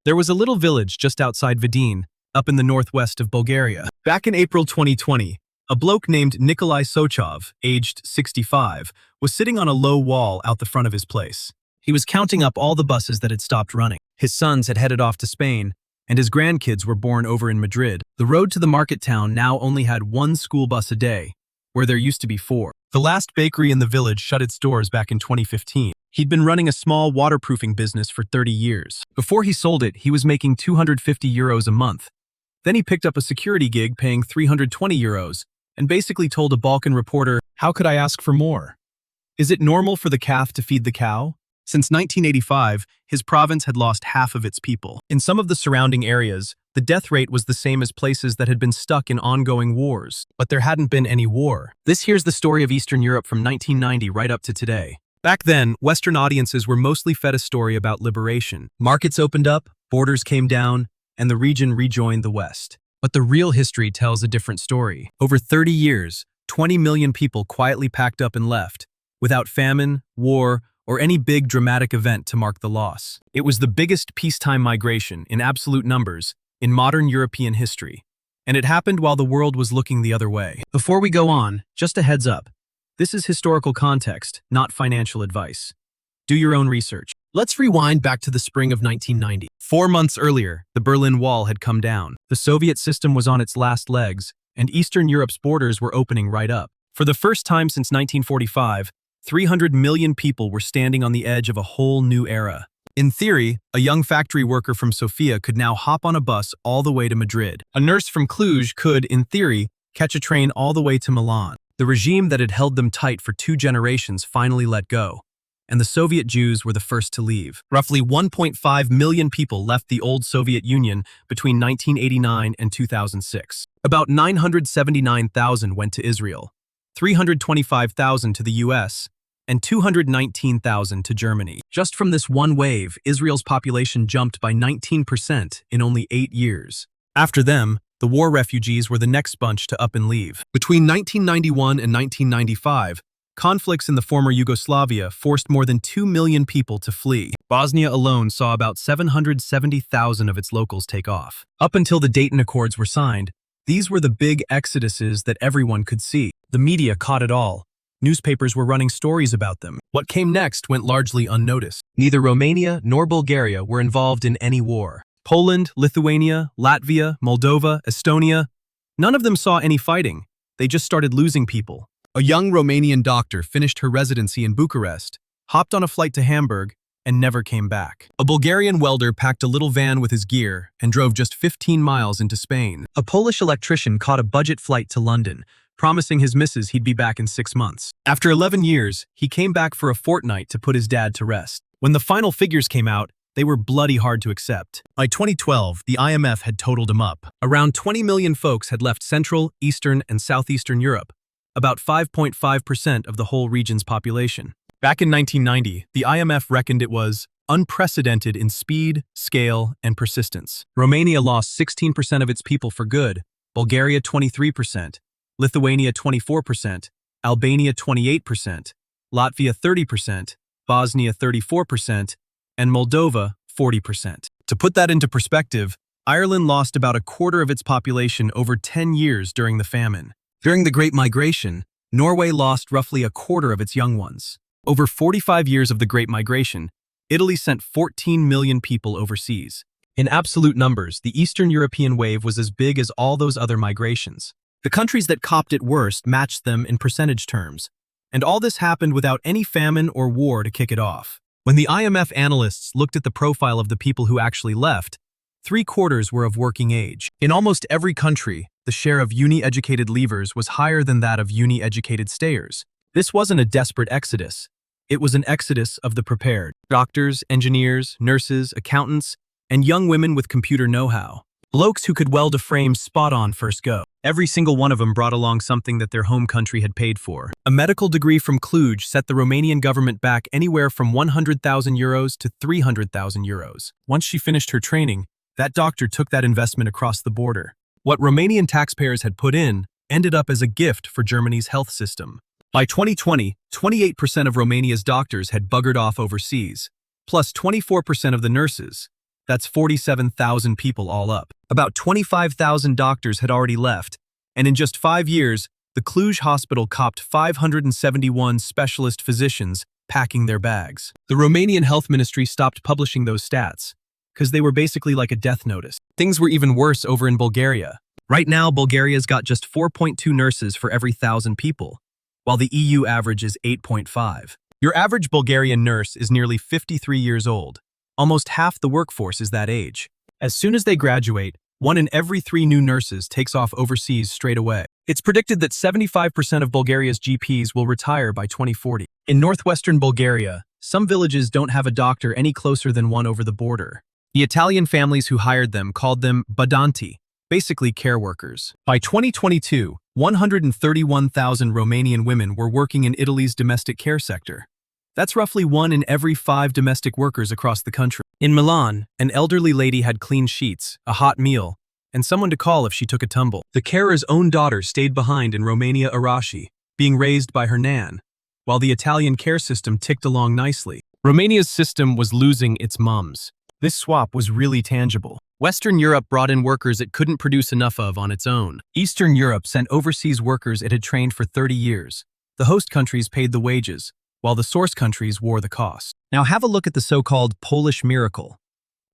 There was a little village just outside Vidin, up in the northwest of Bulgaria. Back in April 2020, a bloke named Nikolai Sochov, aged 65, was sitting on a low wall out the front of his place. He was counting up all the buses that had stopped running. His sons had headed off to Spain, and his grandkids were born over in Madrid. The road to the market town now only had one school bus a day, where there used to be 4. The last bakery in the village shut its doors back in 2015. He'd been running a small waterproofing business for 30 years. Before he sold it, he was making €250 a month. Then he picked up a security gig paying €320 and basically told a Balkan reporter, "How could I ask for more? Is it normal for the calf to feed the cow?" Since 1985, his province had lost half of its people. In some of the surrounding areas, the death rate was the same as places that had been stuck in ongoing wars, but there hadn't been any war. This here's the story of Eastern Europe from 1990 right up to today. Back then, Western audiences were mostly fed a story about liberation. Markets opened up, borders came down, and the region rejoined the West. But the real history tells a different story. Over 30 years, 20 million people quietly packed up and left, without famine, war, or any big dramatic event to mark the loss. It was the biggest peacetime migration, in absolute numbers, in modern European history. And it happened while the world was looking the other way. Before we go on, just a heads up. This is historical context, not financial advice. Do your own research. Let's rewind back to the spring of 1990. 4 months earlier, the Berlin Wall had come down. The Soviet system was on its last legs, and Eastern Europe's borders were opening right up. For the first time since 1945, 300 million people were standing on the edge of a whole new era. In theory, a young factory worker from Sofia could now hop on a bus all the way to Madrid. A nurse from Cluj could, in theory, catch a train all the way to Milan. The regime that had held them tight for 2 generations finally let go, and the Soviet Jews were the first to leave. Roughly 1.5 million people left the old Soviet Union between 1989 and 2006. About 979,000 went to Israel, 325,000 to the US, and 219,000 to Germany. Just from this one wave, Israel's population jumped by 19% in only 8 years. After them, the war refugees were the next bunch to up and leave. Between 1991 and 1995, conflicts in the former Yugoslavia forced more than 2 million people to flee. Bosnia alone saw about 770,000 of its locals take off. Up until the Dayton Accords were signed, these were the big exoduses that everyone could see. The media caught it all. Newspapers were running stories about them. What came next went largely unnoticed. Neither Romania nor Bulgaria were involved in any war. Poland, Lithuania, Latvia, Moldova, Estonia, none of them saw any fighting. They just started losing people. A young Romanian doctor finished her residency in Bucharest, hopped on a flight to Hamburg, and never came back. A Bulgarian welder packed a little van with his gear and drove just 15 miles into Spain. A Polish electrician caught a budget flight to London, promising his missus he'd be back in 6 months. After 11 years, he came back for a fortnight to put his dad to rest. When the final figures came out, they were bloody hard to accept. By 2012, the IMF had totaled them up. Around 20 million folks had left Central, Eastern, and Southeastern Europe, about 5.5% of the whole region's population. Back in 1990, the IMF reckoned it was unprecedented in speed, scale, and persistence. Romania lost 16% of its people for good, Bulgaria 23%, Lithuania 24%, Albania 28%, Latvia 30%, Bosnia 34%, and Moldova 40%. To put that into perspective, Ireland lost about a quarter of its population over 10 years during the famine. During the Great Migration, Norway lost roughly a quarter of its young ones. Over 45 years of the Great Migration, Italy sent 14 million people overseas. In absolute numbers, the Eastern European wave was as big as all those other migrations. The countries that copped it worst matched them in percentage terms. And all this happened without any famine or war to kick it off. When the IMF analysts looked at the profile of the people who actually left, 3/4 were of working age. In almost every country, the share of uni-educated leavers was higher than that of uni-educated stayers. This wasn't a desperate exodus. It was an exodus of the prepared. Doctors, engineers, nurses, accountants, and young women with computer know-how. Blokes who could weld a frame spot on first go. Every single one of them brought along something that their home country had paid for. A medical degree from Cluj set the Romanian government back anywhere from €100,000 to €300,000. Once she finished her training, that doctor took that investment across the border. What Romanian taxpayers had put in ended up as a gift for Germany's health system. By 2020, 28% of Romania's doctors had buggered off overseas, plus 24% of the nurses, That's 47,000 people all up. About 25,000 doctors had already left, and in just 5 years, the Cluj hospital copped 571 specialist physicians packing their bags. The Romanian health ministry stopped publishing those stats, because they were basically like a death notice. Things were even worse over in Bulgaria. Right now, Bulgaria's got just 4.2 nurses for every 1,000 people, while the EU average is 8.5. Your average Bulgarian nurse is nearly 53 years old. Almost half the workforce is that age. As soon as they graduate, 1 in every 3 new nurses takes off overseas straight away. It's predicted that 75% of Bulgaria's GPs will retire by 2040. In northwestern Bulgaria, some villages don't have a doctor any closer than one over the border. The Italian families who hired them called them badanti, basically care workers. By 2022, 131,000 Romanian women were working in Italy's domestic care sector. That's roughly 1 in every 5 domestic workers across the country. In Milan, an elderly lady had clean sheets, a hot meal, and someone to call if she took a tumble. The carer's own daughter stayed behind in Romania Arashi, being raised by her nan, while the Italian care system ticked along nicely. Romania's system was losing its mums. This swap was really tangible. Western Europe brought in workers it couldn't produce enough of on its own. Eastern Europe sent overseas workers it had trained for 30 years. The host countries paid the wages, while the source countries wore the cost. Now have a look at the so-called Polish miracle.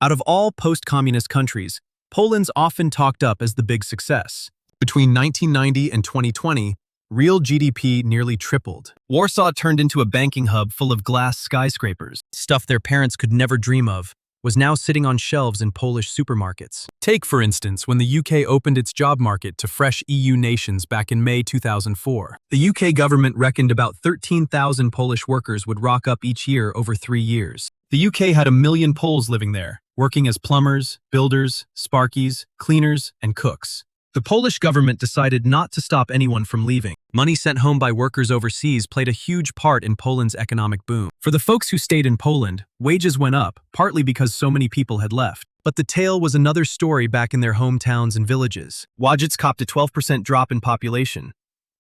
Out of all post-communist countries, Poland's often talked up as the big success. Between 1990 and 2020, real GDP nearly tripled. Warsaw turned into a banking hub full of glass skyscrapers. Stuff their parents could never dream of was now sitting on shelves in Polish supermarkets. Take, for instance, when the UK opened its job market to fresh EU nations back in May 2004. The UK government reckoned about 13,000 Polish workers would rock up each year over 3 years. The UK had 1 million Poles living there, working as plumbers, builders, sparkies, cleaners, and cooks. The Polish government decided not to stop anyone from leaving. Money sent home by workers overseas played a huge part in Poland's economic boom. For the folks who stayed in Poland, wages went up, partly because so many people had left. But the tale was another story back in their hometowns and villages. Łazic copped a 12% drop in population.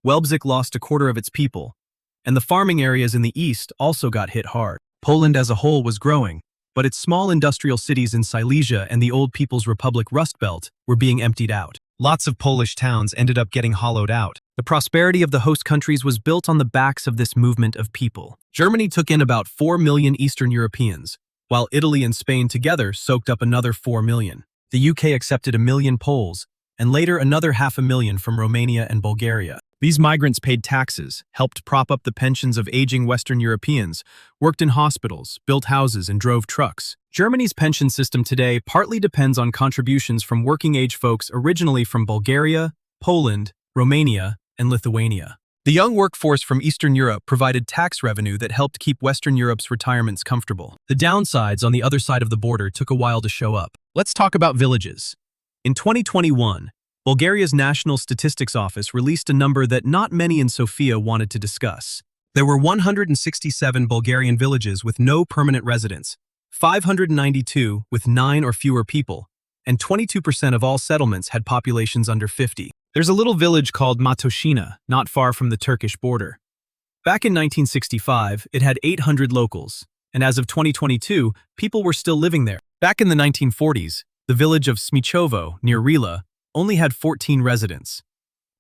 Łebczyk lost a quarter of its people. And the farming areas in the east also got hit hard. Poland as a whole was growing, but its small industrial cities in Silesia and the Old People's Republic Rust Belt were being emptied out. Lots of Polish towns ended up getting hollowed out. The prosperity of the host countries was built on the backs of this movement of people. Germany took in about 4 million Eastern Europeans, while Italy and Spain together soaked up another 4 million. The UK accepted 1 million Poles, and later another 500,000 from Romania and Bulgaria. These migrants paid taxes, helped prop up the pensions of aging Western Europeans, worked in hospitals, built houses, and drove trucks. Germany's pension system today partly depends on contributions from working-age folks originally from Bulgaria, Poland, Romania, and Lithuania. The young workforce from Eastern Europe provided tax revenue that helped keep Western Europe's retirements comfortable. The downsides on the other side of the border took a while to show up. Let's talk about villages. In 2021, Bulgaria's National Statistics Office released a number that not many in Sofia wanted to discuss. There were 167 Bulgarian villages with no permanent residents, 592 with 9 or fewer people, and 22% of all settlements had populations under 50. There's a little village called Matoshina, not far from the Turkish border. Back in 1965, it had 800 locals, and as of 2022, people were still living there. Back in the 1940s, the village of Smichovo, near Rila, only had 14 residents.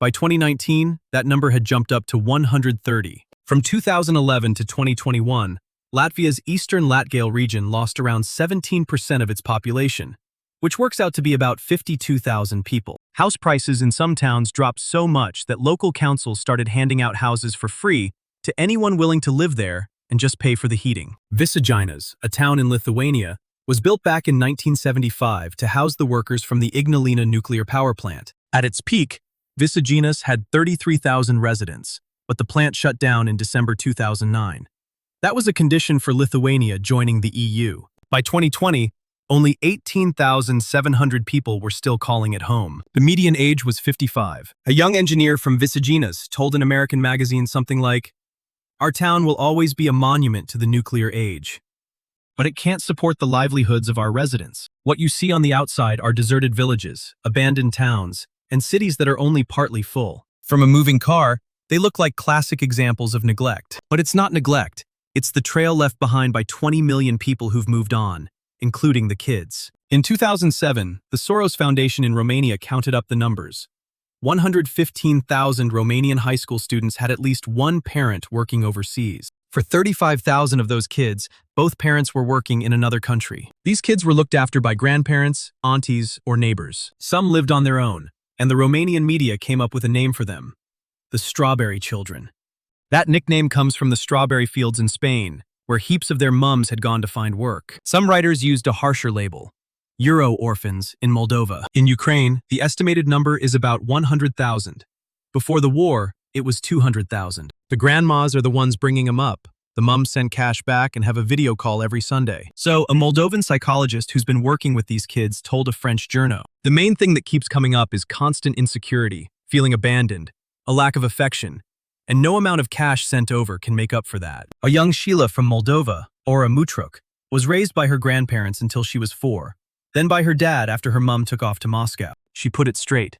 By 2019, that number had jumped up to 130. From 2011 to 2021, Latvia's eastern Latgale region lost around 17% of its population, which works out to be about 52,000 people. House prices in some towns dropped so much that local councils started handing out houses for free to anyone willing to live there and just pay for the heating. Visaginas, a town in Lithuania, was built back in 1975 to house the workers from the Ignalina nuclear power plant. At its peak, Visaginas had 33,000 residents, but the plant shut down in December 2009. That was a condition for Lithuania joining the EU. By 2020, only 18,700 people were still calling it home. The median age was 55. A young engineer from Visaginas told an American magazine something like, "Our town will always be a monument to the nuclear age, but it can't support the livelihoods of our residents. What you see on the outside are deserted villages, abandoned towns, and cities that are only partly full. From a moving car, they look like classic examples of neglect. But it's not neglect. It's the trail left behind by 20 million people who've moved on, including the kids." In 2007, the Soros Foundation in Romania counted up the numbers. 115,000 Romanian high school students had at least one parent working overseas. For 35,000 of those kids, both parents were working in another country. These kids were looked after by grandparents, aunties, or neighbors. Some lived on their own, and the Romanian media came up with a name for them: the Strawberry Children. That nickname comes from the strawberry fields in Spain, where heaps of their mums had gone to find work. Some writers used a harsher label: Euro orphans in Moldova. In Ukraine, the estimated number is about 100,000. Before the war, it was 200,000. The grandmas are the ones bringing them up. The mums send cash back and have a video call every Sunday. So, a Moldovan psychologist who's been working with these kids told a French journal, the main thing that keeps coming up is constant insecurity, feeling abandoned, a lack of affection, and no amount of cash sent over can make up for that. A young Sheila from Moldova, Ora Mutruk, was raised by her grandparents until she was 4. Then by her dad after her mum took off to Moscow. She put it straight.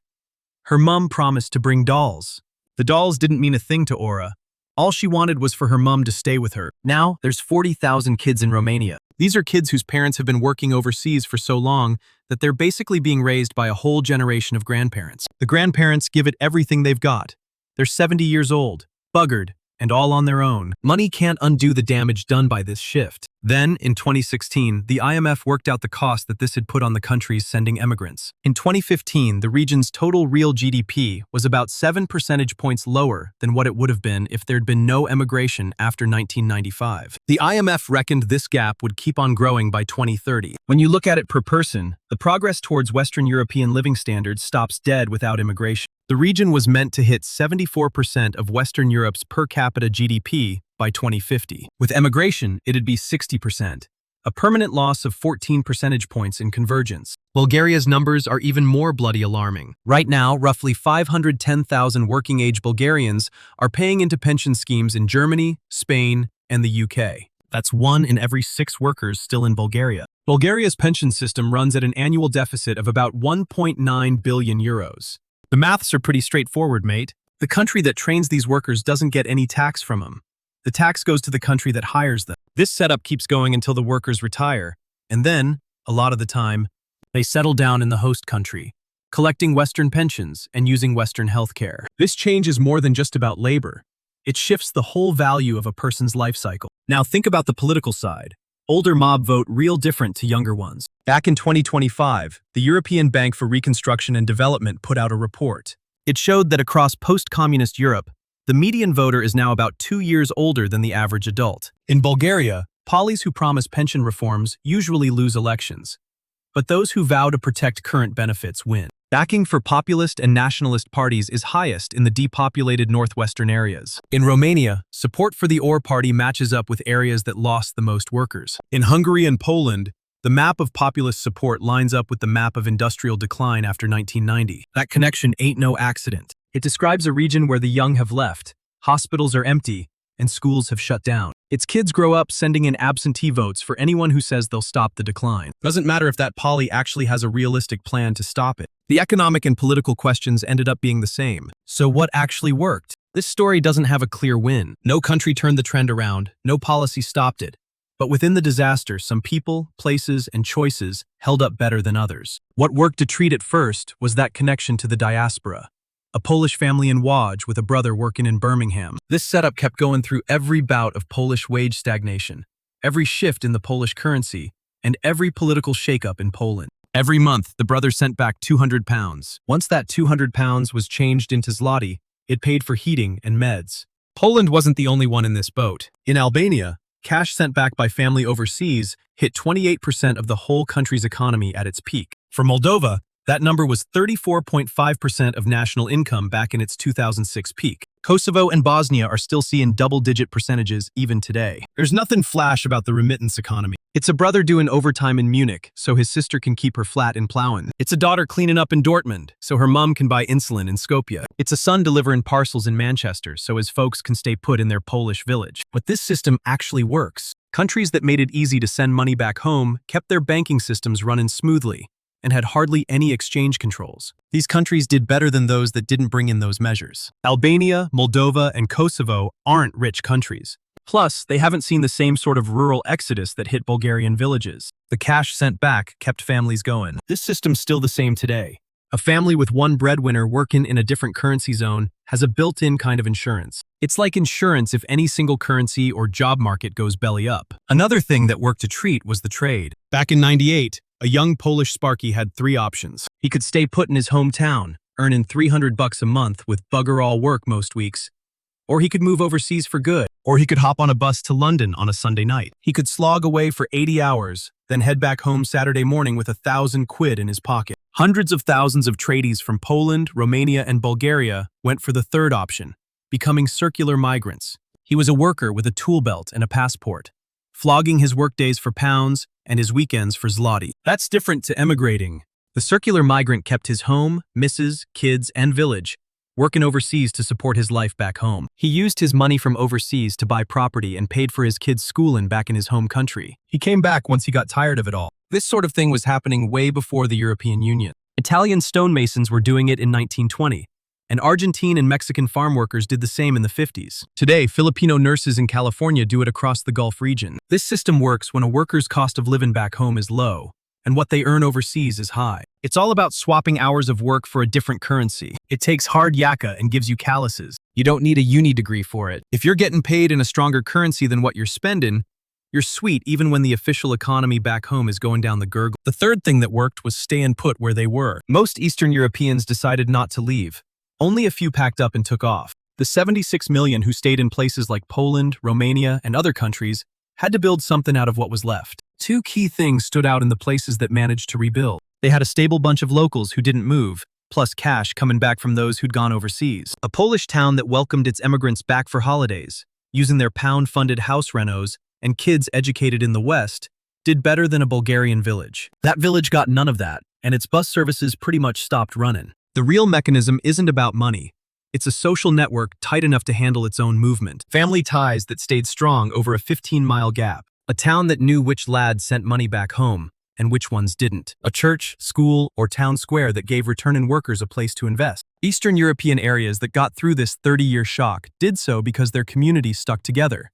Her mum promised to bring dolls. The dolls didn't mean a thing to Ora. All she wanted was for her mum to stay with her. Now, there's 40,000 kids in Romania. These are kids whose parents have been working overseas for so long that they're basically being raised by a whole generation of grandparents. The grandparents give it everything they've got. They're 70 years old, buggered, and all on their own. Money can't undo the damage done by this shift. Then, in 2016, the IMF worked out the cost that this had put on the countries sending immigrants. In 2015, the region's total real GDP was about 7 percentage points lower than what it would have been if there'd been no emigration after 1995. The IMF reckoned this gap would keep on growing by 2030. When you look at it per person, the progress towards Western European living standards stops dead without immigration. The region was meant to hit 74% of Western Europe's per capita GDP by 2050. With emigration, it'd be 60%, a permanent loss of 14 percentage points in convergence. Bulgaria's numbers are even more bloody alarming. Right now, roughly 510,000 working-age Bulgarians are paying into pension schemes in Germany, Spain, and the UK. That's 1 in every 6 workers still in Bulgaria. Bulgaria's pension system runs at an annual deficit of about 1.9 billion euros. The maths are pretty straightforward, mate. The country that trains these workers doesn't get any tax from them. The tax goes to the country that hires them. This setup keeps going until the workers retire, and then, a lot of the time, they settle down in the host country, collecting Western pensions and using Western healthcare. This change is more than just about labor. It shifts the whole value of a person's life cycle. Now think about the political side. Older mob vote real different to younger ones. Back in 2025, the European Bank for Reconstruction and Development put out a report. It showed that across post-communist Europe, the median voter is now about 2 years older than the average adult. In Bulgaria, pollies who promise pension reforms usually lose elections. But those who vow to protect current benefits win. Backing for populist and nationalist parties is highest in the depopulated northwestern areas. In Romania, support for the OR party matches up with areas that lost the most workers. In Hungary and Poland, the map of populist support lines up with the map of industrial decline after 1990. That connection ain't no accident. It describes a region where the young have left, hospitals are empty, and schools have shut down. Its kids grow up sending in absentee votes for anyone who says they'll stop the decline. Doesn't matter if that poly actually has a realistic plan to stop it. The economic and political questions ended up being the same. So what actually worked? This story doesn't have a clear win. No country turned the trend around, no policy stopped it. But within the disaster, some people, places, and choices held up better than others. What worked to treat it first was that connection to the diaspora. A Polish family in Łódź with a brother working in Birmingham. This setup kept going through every bout of Polish wage stagnation, every shift in the Polish currency, and every political shakeup in Poland. Every month, the brother sent back £200. Once that £200 was changed into zloty, it paid for heating and meds. Poland wasn't the only one in this boat. In Albania, cash sent back by family overseas hit 28% of the whole country's economy at its peak. For Moldova, that number was 34.5% of national income back in its 2006 peak. Kosovo and Bosnia are still seeing double-digit percentages even today. There's nothing flash about the remittance economy. It's a brother doing overtime in Munich, so his sister can keep her flat in Plauen. It's a daughter cleaning up in Dortmund, so her mum can buy insulin in Skopje. It's a son delivering parcels in Manchester, so his folks can stay put in their Polish village. But this system actually works. Countries that made it easy to send money back home kept their banking systems running smoothly and had hardly any exchange controls. These countries did better than those that didn't bring in those measures. Albania, Moldova, and Kosovo aren't rich countries, Plus, they haven't seen the same sort of rural exodus that hit Bulgarian villages. The cash sent back kept families going. This system's still the same today. A family with one breadwinner working in a different currency zone has a built-in kind of insurance. It's like insurance if any single currency or job market goes belly up. Another thing that worked a treat was the trade. Back in '98, a young Polish Sparky had three options. He could stay put in his hometown, earning $300 a month with bugger all work most weeks. Or he could move overseas for good. Or he could hop on a bus to London on a Sunday night. He could slog away for 80 hours, then head back home Saturday morning with £1,000 in his pocket. Hundreds of thousands of tradies from Poland, Romania, and Bulgaria went for the third option, becoming circular migrants. He was a worker with a tool belt and a passport, flogging his workdays for pounds and his weekends for zloty. That's different to emigrating. The circular migrant kept his home, missus, kids, and village, working overseas to support his life back home. He used his money from overseas to buy property and paid for his kids' schooling back in his home country. He came back once he got tired of it all. This sort of thing was happening way before the European Union. Italian stonemasons were doing it in 1920, and Argentine and Mexican farm workers did the same in the 50s. Today, Filipino nurses in California do it across the Gulf region. This system works when a worker's cost of living back home is low, and what they earn overseas is high. It's all about swapping hours of work for a different currency. It takes hard yakka and gives you calluses. You don't need a uni degree for it. If you're getting paid in a stronger currency than what you're spending, you're sweet even when the official economy back home is going down the gurgle. The third thing that worked was staying put where they were. Most Eastern Europeans decided not to leave. Only a few packed up and took off. The 76 million who stayed in places like Poland, Romania, and other countries had to build something out of what was left. Two key things stood out in the places that managed to rebuild. They had a stable bunch of locals who didn't move, plus cash coming back from those who'd gone overseas. A Polish town that welcomed its immigrants back for holidays, using their pound-funded house renos and kids educated in the West, did better than a Bulgarian village. That village got none of that, and its bus services pretty much stopped running. The real mechanism isn't about money. It's a social network tight enough to handle its own movement. Family ties that stayed strong over a 15-mile gap. A town that knew which lads sent money back home and which ones didn't. A church, school, or town square that gave returning workers a place to invest. Eastern European areas that got through this 30-year shock did so because their communities stuck together.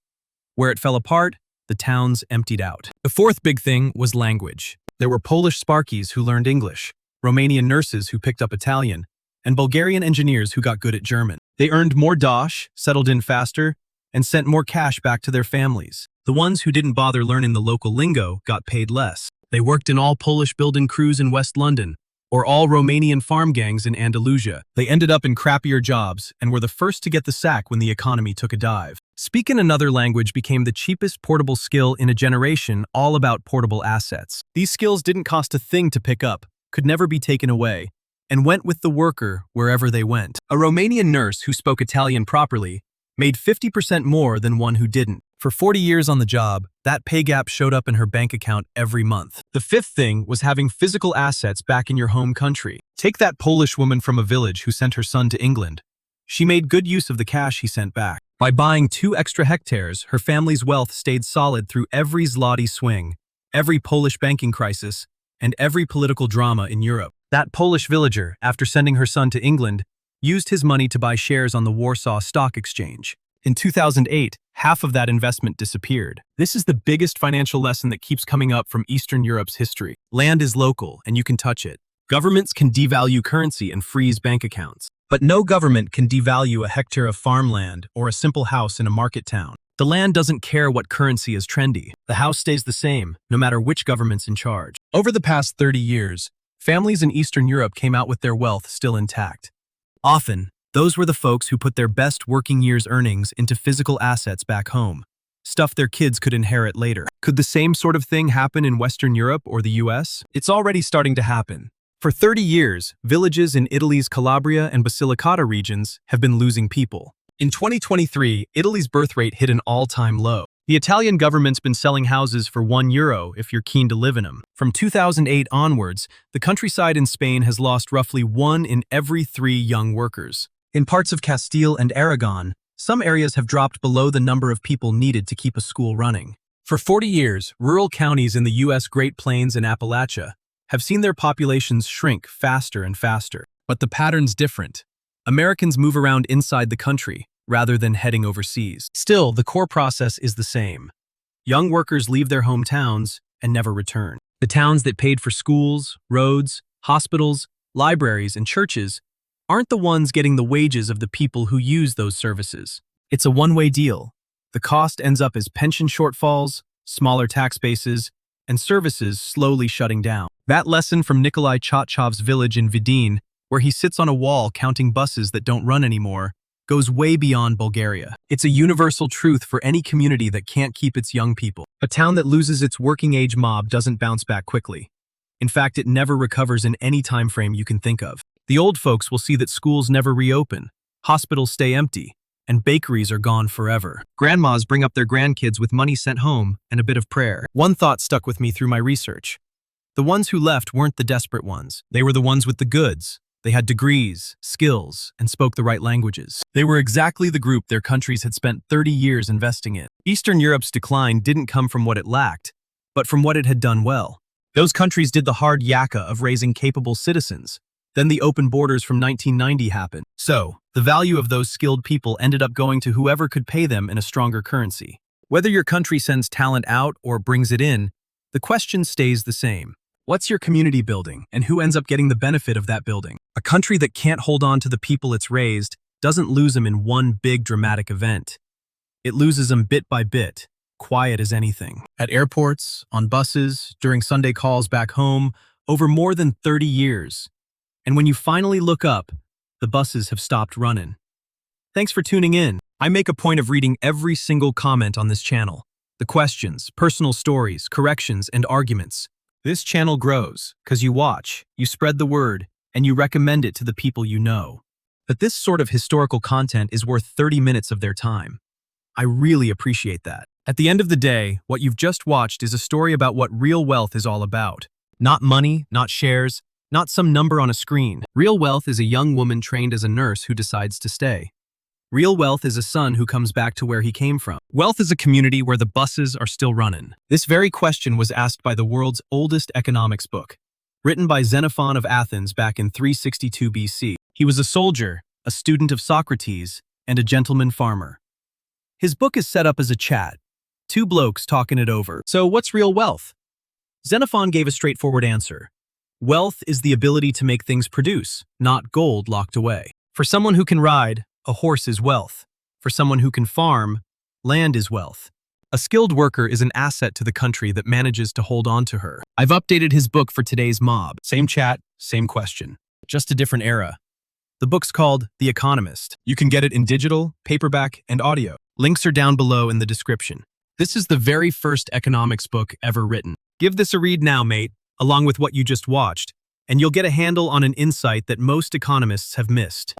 Where it fell apart, the towns emptied out. The fourth big thing was language. There were Polish Sparkies who learned English, Romanian nurses who picked up Italian, and Bulgarian engineers who got good at German. They earned more dosh, settled in faster, and sent more cash back to their families. The ones who didn't bother learning the local lingo got paid less. They worked in all Polish building crews in West London, or all Romanian farm gangs in Andalusia. They ended up in crappier jobs and were the first to get the sack when the economy took a dive. Speaking another language became the cheapest portable skill in a generation, all about portable assets. These skills didn't cost a thing to pick up, could never be taken away, and went with the worker wherever they went. A Romanian nurse who spoke Italian properly made 50% more than one who didn't. For 40 years on the job, that pay gap showed up in her bank account every month. The fifth thing was having physical assets back in your home country. Take that Polish woman from a village who sent her son to England. She made good use of the cash he sent back. By buying 2 extra hectares, her family's wealth stayed solid through every zloty swing, every Polish banking crisis, and every political drama in Europe. That Polish villager, after sending her son to England, used his money to buy shares on the Warsaw Stock Exchange. In 2008, half of that investment disappeared. This is the biggest financial lesson that keeps coming up from Eastern Europe's history. Land is local, and you can touch it. Governments can devalue currency and freeze bank accounts. But no government can devalue a hectare of farmland or a simple house in a market town. The land doesn't care what currency is trendy. The house stays the same, no matter which government's in charge. Over the past 30 years, families in Eastern Europe came out with their wealth still intact. Often, those were the folks who put their best working year's earnings into physical assets back home, stuff their kids could inherit later. Could the same sort of thing happen in Western Europe or the US? It's already starting to happen. For 30 years, villages in Italy's Calabria and Basilicata regions have been losing people. In 2023, Italy's birth rate hit an all-time low. The Italian government's been selling houses for €1 if you're keen to live in them. From 2008 onwards, the countryside in Spain has lost roughly 1 in every 3 young workers. In parts of Castile and Aragon, some areas have dropped below the number of people needed to keep a school running. For 40 years, rural counties in the U.S. Great Plains and Appalachia have seen their populations shrink faster and faster. But the pattern's different. Americans move around inside the country, rather than heading overseas. Still, the core process is the same. Young workers leave their hometowns and never return. The towns that paid for schools, roads, hospitals, libraries, and churches aren't the ones getting the wages of the people who use those services. It's a one-way deal. The cost ends up as pension shortfalls, smaller tax bases, and services slowly shutting down. That lesson from Nikolai Chochov's village in Vidin, where he sits on a wall counting buses that don't run anymore, goes way beyond Bulgaria. It's a universal truth for any community that can't keep its young people. A town that loses its working-age mob doesn't bounce back quickly. In fact, it never recovers in any time frame you can think of. The old folks will see that schools never reopen, hospitals stay empty, and bakeries are gone forever. Grandmas bring up their grandkids with money sent home and a bit of prayer. One thought stuck with me through my research. The ones who left weren't the desperate ones. They were the ones with the goods. They had degrees, skills, and spoke the right languages. They were exactly the group their countries had spent 30 years investing in. Eastern Europe's decline didn't come from what it lacked, but from what it had done well. Those countries did the hard yakka of raising capable citizens. Then the open borders from 1990 happened. So, the value of those skilled people ended up going to whoever could pay them in a stronger currency. Whether your country sends talent out or brings it in, the question stays the same. What's your community building, and who ends up getting the benefit of that building? A country that can't hold on to the people it's raised doesn't lose them in one big dramatic event. It loses them bit by bit, quiet as anything. At airports, on buses, during Sunday calls back home, over more than 30 years. And when you finally look up, the buses have stopped running. Thanks for tuning in. I make a point of reading every single comment on this channel. The questions, personal stories, corrections, and arguments. This channel grows because you watch, you spread the word, and you recommend it to the people you know. But this sort of historical content is worth 30 minutes of their time. I really appreciate that. At the end of the day, what you've just watched is a story about what real wealth is all about. Not money, not shares, not some number on a screen. Real wealth is a young woman trained as a nurse who decides to stay. Real wealth is a son who comes back to where he came from. Wealth is a community where the buses are still running. This very question was asked by the world's oldest economics book, written by Xenophon of Athens back in 362 BC. He was a soldier, a student of Socrates, and a gentleman farmer. His book is set up as a chat, two blokes talking it over. So what's real wealth? Xenophon gave a straightforward answer. Wealth is the ability to make things produce, not gold locked away. For someone who can ride, a horse is wealth. For someone who can farm, land is wealth. A skilled worker is an asset to the country that manages to hold on to her. I've updated his book for today's mob. Same chat, same question. Just a different era. The book's called The Economist. You can get it in digital, paperback, and audio. Links are down below in the description. This is the very first economics book ever written. Give this a read now, mate, along with what you just watched, and you'll get a handle on an insight that most economists have missed.